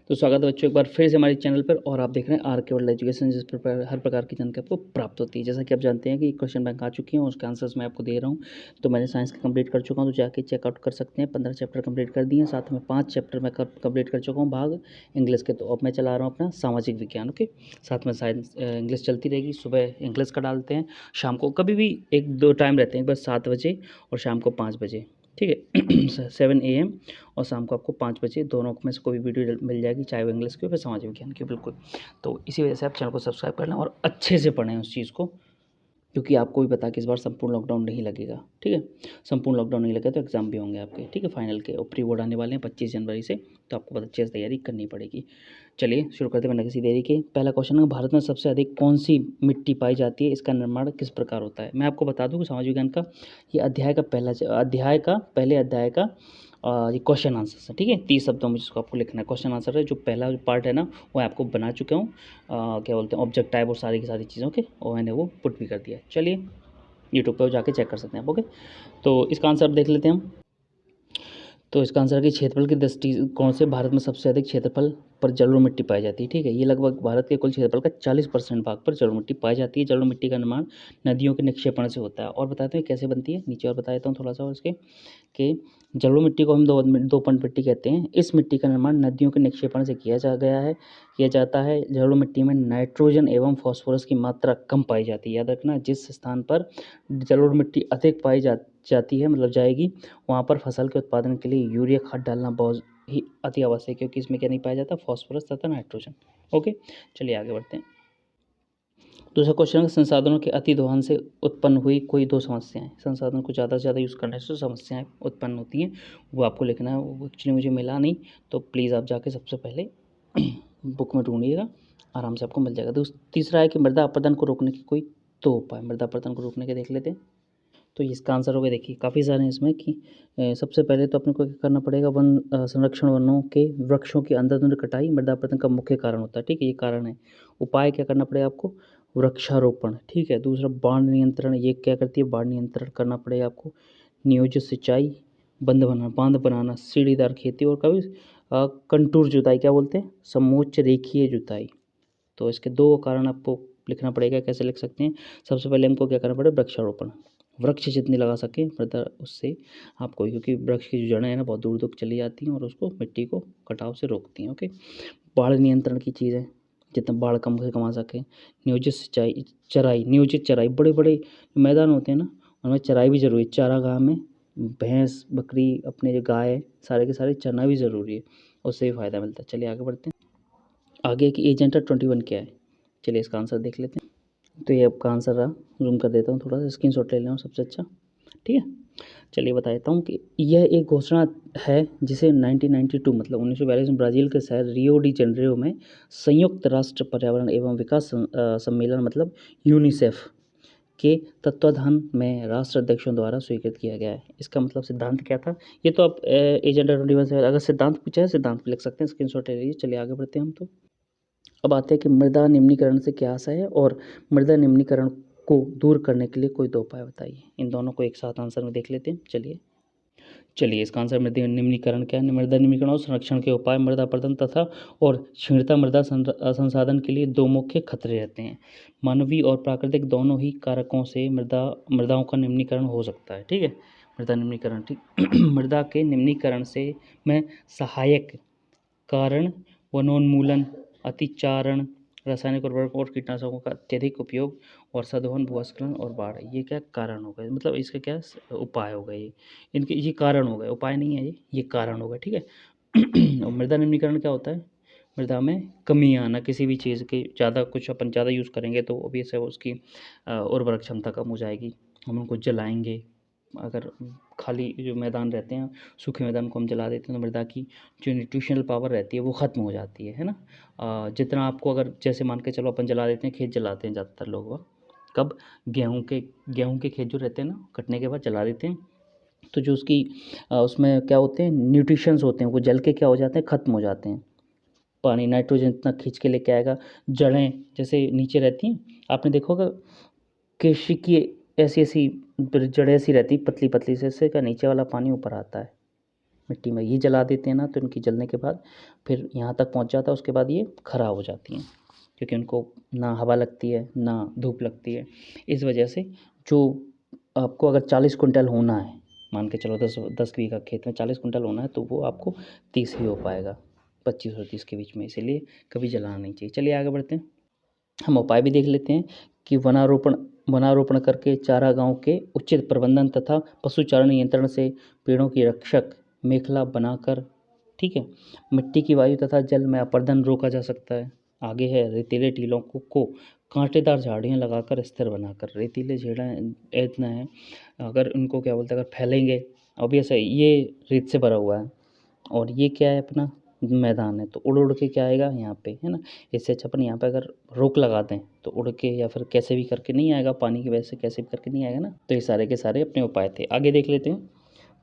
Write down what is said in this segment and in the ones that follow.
तो स्वागत है बच्चों एक बार फिर से हमारे चैनल पर और आप देख रहे हैं आर के वर्ल्ड एजुकेशन, जिस पर हर प्रकार की जानकारी आपको प्राप्त होती है। जैसा कि आप जानते हैं कि क्वेश्चन बैंक आ चुकी हैं, उसके आंसर्स मैं आपको दे रहा हूं। तो मैंने साइंस का कंप्लीट कर चुका हूं, तो जाके चेकआउट कर सकते हैं। 15 चैप्टर कंप्लीट कर दिए हैं, साथ में 5 चैप्टर मैं कंप्लीट कर चुका हूँ भाग इंग्लिश के। तो अब मैं चला रहा हूँ अपना सामाजिक विज्ञान। ओके, साथ में साइंस इंग्लिश चलती रहेगी। सुबह इंग्लिश का डालते हैं, शाम को कभी भी 1-2 टाइम रहते हैं, एक बार 7 बजे और शाम को 5 बजे, ठीक है। 7 AM और शाम को आपको 5 बजे, दोनों में से कोई भी वीडियो मिल जाएगी, चाहे वो इंग्लिश की हो फिर सामाजिक विज्ञान की, बिल्कुल। तो इसी वजह से आप चैनल को सब्सक्राइब कर लें और अच्छे से पढ़ें उस चीज़ को, क्योंकि आपको भी पता कि इस बार संपूर्ण लॉकडाउन नहीं लगेगा, ठीक है। संपूर्ण लॉकडाउन नहीं लगेगा तो एग्जाम भी होंगे आपके, ठीक है, फाइनल के, और प्री बोर्ड आने वाले हैं 25 जनवरी से, तो आपको बहुत अच्छे से तैयारी करनी पड़ेगी। चलिए शुरू करते हैं बिना किसी देरी के। पहला क्वेश्चन है, भारत में सबसे अधिक कौन सी मिट्टी पाई जाती है, इसका निर्माण किस प्रकार होता है। मैं आपको बता दूं कि समाज विज्ञान का ये पहले अध्याय का ये क्वेश्चन आंसर है, ठीक है। 30 शब्दों में जिसको आपको लिखना है क्वेश्चन आंसर है। जो पहला पार्ट है ना, वो आपको बना चुका हूँ, क्या बोलते हैं, ऑब्जेक्ट टाइप और सारी की सारी चीज़ों के, और मैंने वो पुट भी कर दिया है। चलिए यूट्यूब पर जाके चेक कर सकते हैं आप। ओके, तो इसका आंसर देख लेते हैं हम। तो इसका आंसर है कि क्षेत्रफल की दृष्टिकोण से भारत में सबसे अधिक क्षेत्रफल पर जलोढ़ मिट्टी पाई जाती है, ठीक है। ये लगभग भारत के कुल क्षेत्रफल का 40% भाग पर जलोढ़ मिट्टी पाई जाती है। जलोढ़ मिट्टी का निर्माण नदियों के निक्षेपण से होता है। और बताते हैं कैसे बनती है, नीचे और बता देता हूँ थोड़ा सा। और इसके कि जलोढ़ मिट्टी को हम दो पंड मिट्टी कहते हैं। इस मिट्टी का निर्माण नदियों के निक्षेपण से किया जाता है। जलोढ़ मिट्टी में नाइट्रोजन एवं फास्फोरस की मात्रा कम पाई जाती है। याद रखना, जिस स्थान पर जलोढ़ मिट्टी अधिक पाई जाती है, मतलब जाएगी, वहाँ पर फसल के उत्पादन के लिए यूरिया खाद डालना बहुत ही अति आवश्यक है, क्योंकि इसमें क्या नहीं पाया जाता, फास्फोरस तथा नाइट्रोजन। ओके, चलिए आगे बढ़ते हैं। दूसरा क्वेश्चन है, संसाधनों के अति दोहन से उत्पन्न हुई कोई दो समस्याएं। संसाधन को ज़्यादा से ज़्यादा यूज़ करने से समस्याएं उत्पन्न होती हैं, वो आपको लिखना है। वो एक्चुअली मुझे मिला नहीं, तो प्लीज़ आप जाके सबसे पहले बुक में ढूंढिएगा, आराम से आपको मिल जाएगा। तीसरा है कि मृदा अपरदन को रोकने की कोई दो उपाय। मृदा अपरदन को रोकने के देख लेते हैं। तो इसका आंसर होगा, देखिए काफ़ी सारे हैं इसमें कि सबसे पहले तो अपने को क्या करना पड़ेगा, संरक्षण, वनों के वृक्षों की अंधाधुंध कटाई मृदा अपरदन का मुख्य कारण होता है, ठीक है, ये कारण है। उपाय क्या करना पड़ेगा आपको, वृक्षारोपण, ठीक है। दूसरा बाढ़ नियंत्रण, ये क्या करती है, बाढ़ नियंत्रण करना पड़ेगा आपको। नियोजित सिंचाई, बांध बनाना, सीढ़ीदार खेती, और कभी कंटूर जुताई, क्या बोलते हैं, समोच्च रेखीय जुताई। तो इसके दो कारण आपको लिखना पड़ेगा। कैसे लिख सकते हैं, सबसे पहले हमको क्या करना पड़ेगा, वृक्षारोपण, वृक्ष जितने लगा सकें मृदा, उससे आपको, क्योंकि वृक्ष की जो जड़ें हैं ना बहुत दूर दूर चली जाती हैं और उसको, मिट्टी को कटाव से रोकती हैं। ओके, बाढ़ नियंत्रण की चीज़ है, जितना बाढ़ कम से कम आ सके। नियोजित सिंचाई, नियोजित चराई, बड़े बड़े मैदान होते हैं ना, उनमें चराई भी ज़रूरी है। चारागाह में भैंस, बकरी, अपने जो गाय है, सारे के सारे चरना भी ज़रूरी है, उससे भी फ़ायदा मिलता है। चलिए आगे बढ़ते हैं। आगे की एजेंडा 21 क्या है, चलिए इसका आंसर देख लेते हैं। तो ये आपका आंसर रहा, जूम कर देता हूँ, थोड़ा सा स्क्रीनशॉट ले लेना सबसे अच्छा, ठीक है। चलिए बता देता हूँ कि यह एक घोषणा है जिसे 1992, मतलब 1942 में ब्राज़ील के शहर रियो डी जेनेरियो में संयुक्त राष्ट्र पर्यावरण एवं विकास सम्मेलन, मतलब यूनिसेफ के तत्वाधान में राष्ट्र अध्यक्षों द्वारा स्वीकृत किया गया है। इसका मतलब सिद्धांत क्या था, ये तो आप एजेंडा 21 से अगर सिद्धांत पूछा है, सिद्धांत लिख सकते हैं, स्क्रीनशॉट ले लीजिए। चलिए आगे बढ़ते हैं हम। तो अब आते हैं कि मृदा निम्नीकरण से क्या आशय है, और मृदा निम्नीकरण को दूर करने के लिए कोई दो उपाय बताइए। इन दोनों को एक साथ आंसर में देख लेते हैं। चलिए इसका आंसर, मृदा निम्नीकरण क्या है, मृदा निम्नीकरण और संरक्षण के उपाय, मृदा अपरदन तथा और क्षीणता मृदा संसाधन के लिए दो मुख्य खतरे रहते हैं। मानवीय और प्राकृतिक दोनों ही कारकों से मृदाओं का निम्नीकरण हो सकता है, ठीक है। मृदा निम्नीकरण, ठीक। मृदा के निम्नीकरण से में सहायक कारण वनोन्मूलन, अतिचारण, रासायनिक उर्वरक और कीटनाशकों का अत्यधिक उपयोग, वर्षा दोहन, भूस्खलन और बाढ़, ये क्या कारण हो गए, मतलब इसका क्या उपाय हो गए, इनके ये कारण हो गए, उपाय नहीं है, ये कारण हो गए, ठीक है। और मृदा निम्नीकरण क्या होता है, मृदा में कमी आना, किसी भी चीज़ की ज़्यादा, कुछ अपन ज़्यादा यूज़ करेंगे तो ऑब्वियस है उसकी उर्वरक क्षमता कम हो जाएगी। हम उनको जलाएंगे, अगर खाली जो मैदान रहते हैं, सूखे मैदान को हम जला देते हैं, तो मृदा की जो न्यूट्रिशनल पावर रहती है वो ख़त्म हो जाती है ना। जितना आपको, अगर जैसे मान के चलो अपन जला देते हैं, खेत जलाते हैं ज़्यादातर लोग, वह कब, गेहूं के खेत जो रहते हैं ना, कटने के बाद जला देते हैं, तो जो उसकी उसमें क्या होते हैं, न्यूट्रिशंस होते हैं, वो जल के क्या हो जाते हैं, ख़त्म हो जाते हैं। पानी, नाइट्रोजन इतना खींच के लेके आएगा। जड़ें जैसे नीचे रहती हैं, आपने देखा होगा कृषि की ऐसी ऐसी जड़ें ऐसी रहती, पतली पतली से, इससे का नीचे वाला पानी ऊपर आता है, मिट्टी में ये जला देते हैं ना, तो इनकी जलने के बाद फिर यहाँ तक पहुँच जाता है, उसके बाद ये ख़राब हो जाती हैं, क्योंकि उनको ना हवा लगती है ना धूप लगती है। इस वजह से जो आपको अगर 40 कुंटल होना है, मान के चलो 10 बीघा खेत में 40 कुंटल होना है, तो वो आपको 30 ही हो पाएगा, 25 और 30 के बीच में, इसीलिए कभी जलाना नहीं चाहिए। चलिए आगे बढ़ते हैं, हम उपाय भी देख लेते हैं कि वनारोपण करके चारागाहों के उचित प्रबंधन तथा पशुचारण नियंत्रण से पेड़ों की रक्षक मेखला बनाकर, ठीक है, मिट्टी की वायु तथा जल में अपरदन रोका जा सकता है। आगे है रेतीले टीलों को कांटेदार झाड़ियाँ लगाकर स्थिर बनाकर, रेतीले झाड़ा इतना है, अगर उनको क्या बोलते हैं, अगर फैलेंगे, ऑब्वियस है ये रेत से भरा हुआ है और ये क्या है अपना मैदान है, तो उड़ उड़ के क्या आएगा यहाँ पे, है ना। इससे अच्छा अपन यहाँ पे अगर रोक लगा दें तो उड़ के या फिर कैसे भी करके नहीं आएगा, पानी की वजह से कैसे भी करके नहीं आएगा ना। तो ये सारे के सारे अपने उपाय थे। आगे देख लेते हैं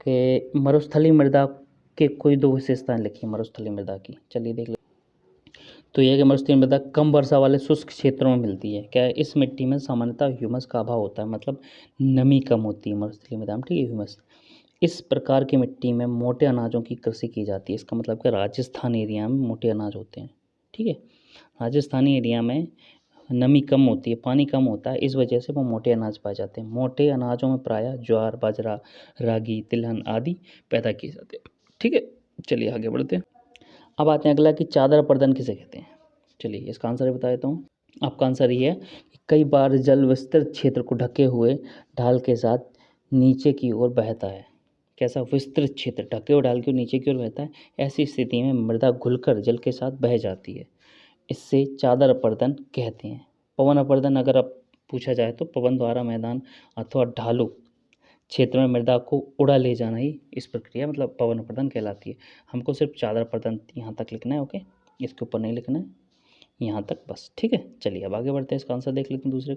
कि मरुस्थलीय मृदा के कोई 2 विशेषताएं लिखी मरुस्थलीय मृदा की। चलिए देख लेते। तो यह है कि मरुस्थलीय मृदा कम वर्षा वाले शुष्क क्षेत्रों में मिलती है। क्या है, इस मिट्टी में सामान्यतः ह्यूमस का अभाव होता है, मतलब नमी कम होती है मरुस्थलीय मृदा में, ठीक है, ह्यूमस। इस प्रकार की मिट्टी में मोटे अनाजों की कृषि की जाती है। इसका मतलब कि राजस्थान एरिया में मोटे अनाज होते हैं, ठीक है। राजस्थानी एरिया में नमी कम होती है, पानी कम होता है, इस वजह से वो मोटे अनाज पाए जाते हैं। मोटे अनाजों में प्रायः ज्वार, बाजरा, रागी, तिलहन आदि पैदा किए जाते हैं, ठीक है। चलिए आगे बढ़ते हैं। अब आते हैं अगला कि चादर प्रदन किसे कहते हैं। चलिए इसका आंसर बता देता हूँ। आपका आंसर ये है कि कई बार जल विस्तृत क्षेत्र को ढके हुए ढाल के साथ नीचे की ओर बहता है। कैसा, विस्तृत क्षेत्र ढके हुए ढाल के नीचे की ओर बहता है, ऐसी स्थिति में मृदा घुलकर जल के साथ बह जाती है, इससे चादर अपर्दन कहते हैं। पवन अपर्दन अगर अब पूछा जाए तो पवन द्वारा मैदान अथवा ढालू क्षेत्र में मृदा को उड़ा ले जाना ही इस प्रक्रिया मतलब पवन अपर्दन कहलाती है। हमको सिर्फ चादर अपर्दन यहाँ तक लिखना है, ओके, इसके ऊपर नहीं लिखना है, यहाँ तक बस, ठीक है। चलिए अब आगे बढ़ते हैं, इसका आंसर देख लेते हैं दूसरे।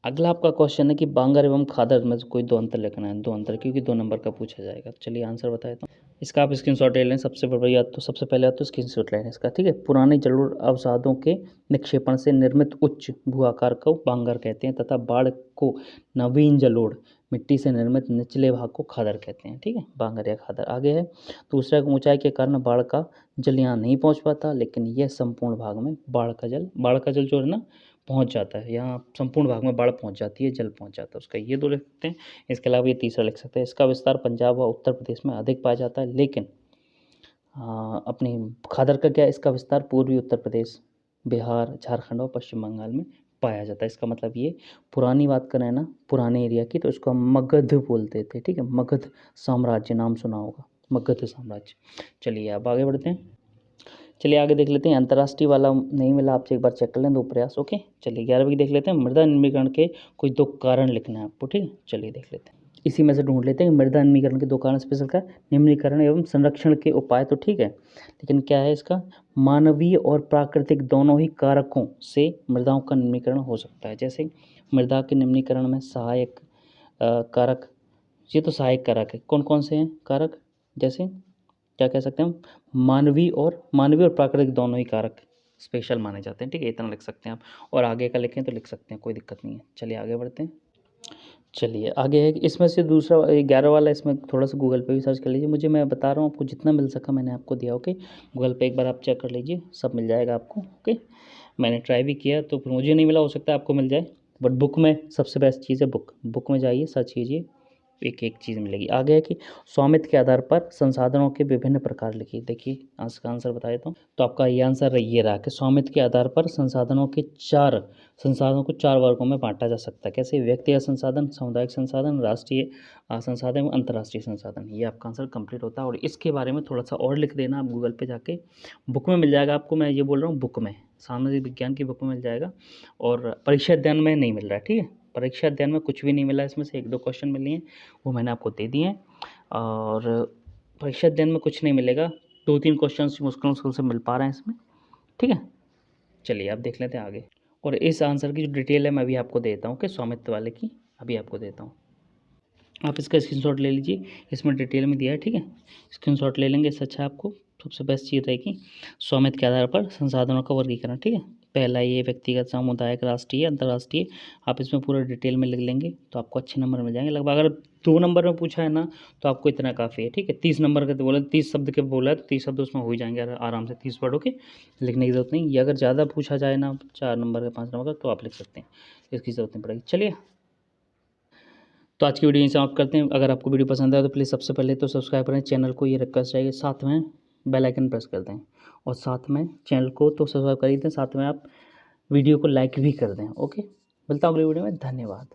अगला आपका क्वेश्चन है कि बांगर एवं खादर में से कोई 2 अंतर लिखना है, 2 अंतर, क्योंकि 2 नंबर का पूछा जाएगा। चलिए आंसर बताए तो इसका आप स्क्रीनशॉट ले लें। सबसे बढ़िया तो सबसे पहले तो स्क्रीनशॉट लें इसका, ठीक है। पुराने जलोढ़ अवसादों के निक्षेपण से निर्मित उच्च भूआकार को बांगर कहते हैं तथा बाढ़ को नवीन जलोढ़ मिट्टी से निर्मित निचले भाग को खादर कहते हैं, ठीक है, बांगर या खादर। आगे है दूसरा, ऊंचाई के कारण बाढ़ का जल यहाँ नहीं पहुँच पाता, लेकिन यह संपूर्ण भाग में बाढ़ का जल जो है ना पहुंच जाता है, यहाँ संपूर्ण भाग में बाढ़ पहुंच जाती है, जल पहुंच जाता है उसका, ये 2 लिख सकते हैं। इसके अलावा ये तीसरा लिख सकते हैं, इसका विस्तार पंजाब व उत्तर प्रदेश में अधिक पाया जाता है, लेकिन अपनी खादर का क्या, इसका विस्तार पूर्वी उत्तर प्रदेश, बिहार, झारखंड और पश्चिम बंगाल में पाया जाता है। इसका मतलब ये पुरानी बात करें ना, पुराने एरिया की, तो इसको हम मगध बोलते थे, ठीक है, मगध साम्राज्य, नाम सुना होगा, मगध साम्राज्य। चलिए अब आगे बढ़ते हैं। चलिए आगे देख लेते हैं, अंतर्राष्ट्रीय वाला नहीं मिला, आपसे एक बार चेक कर लें, 2 प्रयास, ओके। चलिए 11वीं देख लेते हैं, मृदा निम्नीकरण के कोई 2 कारण लिखना है आपको, ठीक है। चलिए देख लेते हैं, इसी में से ढूंढ लेते हैं मृदा निम्नीकरण के 2 कारण स्पेशल का, निम्नीकरण एवं संरक्षण के उपाय, तो ठीक है, लेकिन क्या है इसका, मानवीय और प्राकृतिक दोनों ही कारकों से मृदाओं का निम्नीकरण हो सकता है। जैसे मृदा के निम्नीकरण में सहायक कारक, ये तो सहायक कारक है, कौन कौन से हैं कारक, जैसे क्या कह सकते हैं हम, मानवीय और प्राकृतिक दोनों ही कारक स्पेशल माने जाते हैं, ठीक है, इतना लिख सकते हैं आप। और आगे का लिखें तो लिख सकते हैं, कोई दिक्कत नहीं है। चलिए आगे बढ़ते हैं। चलिए आगे है कि इसमें से दूसरा 11 वाला, इसमें थोड़ा सा गूगल पे भी सर्च कर लीजिए, मैं बता रहा हूँ आपको, जितना मिल सका मैंने आपको दिया, ओके। गूगल पे एक बार आप चेक कर लीजिए, सब मिल जाएगा आपको, ओके। मैंने ट्राई भी किया तो फिर मुझे नहीं मिला, हो सकता है आपको मिल जाए, बट बुक में सबसे बेस्ट चीज़ है बुक में जाइए, सर्च कीजिए, एक एक चीज़ मिलेगी। आगे है कि स्वामित्व के आधार पर संसाधनों के विभिन्न प्रकार लिखिए। देखिए आज का आंसर बता देता हूँ, तो आपका ये आंसर ये रहा कि स्वामित्व के आधार पर संसाधनों को 4 वर्गों में बांटा जा सकता है। कैसे, व्यक्तिगत संसाधन, सामुदायिक संसाधन, राष्ट्रीय संसाधन एवं अंतर्राष्ट्रीय संसाधन। ये आपका आंसर कंप्लीट होता है। और इसके बारे में थोड़ा सा और लिख देना आप गूगल पे जाके, बुक में मिल जाएगा आपको, मैं ये बोल रहा हूँ बुक में, सामाजिक विज्ञान की बुक में मिल जाएगा, और परीक्षा अध्ययन में नहीं मिल रहा है, ठीक है, परीक्षा अध्ययन में कुछ भी नहीं मिला, इसमें से 1-2 क्वेश्चन मिले हैं, वो मैंने आपको दे दिए हैं, और परीक्षा अध्ययन में कुछ नहीं मिलेगा, 2-3 क्वेश्चन मुश्किल से मिल पा रहे हैं इसमें, ठीक है। चलिए आप देख लेते हैं आगे, और इस आंसर की जो डिटेल है मैं अभी आपको देता हूँ कि स्वामित्व वाले की अभी आपको देता हूँ, आप इसका स्क्रीनशॉट ले लीजिए, इसमें डिटेल में दिया है, ठीक है, स्क्रीनशॉट ले लेंगे, इससे अच्छा आपको सबसे बेस्ट चीज़ रहेगी स्वामित्व के आधार पर संसाधनों का वर्गीकरण, ठीक है। पहला ये व्यक्तिगत, सामुदायिक, राष्ट्रीय, अंतर्राष्ट्रीय, आप इसमें पूरा डिटेल में लिख लेंगे तो आपको अच्छे नंबर मिल जाएंगे। लगभग अगर 2 नंबर में पूछा है ना तो आपको इतना काफ़ी है, ठीक है। 30 नंबर का तो बोला, 30 शब्द के बोला है तो 30 शब्द उसमें हो ही जाएंगे आराम से, 30 वर्डों के लिखने की ज़रूरत नहीं। ये अगर ज़्यादा पूछा जाए ना 4 नंबर का, 5 नंबर का, तो आप लिख सकते हैं, इसकी ज़रूरत नहीं पड़ेगी। चलिए, तो आज की वीडियो यहीं समाप्त करते हैं। अगर आपको वीडियो पसंद आए तो प्लीज़ सबसे पहले तो सब्सक्राइब करें चैनल को, ये रिक्वेस्ट रहेगी। साथ में बेल आइकन प्रेस कर दें और साथ में चैनल को तो सब्सक्राइब कर ही दें, साथ में आप वीडियो को लाइक भी कर दें। ओके, मिलता हूँ अगली वीडियो में। धन्यवाद।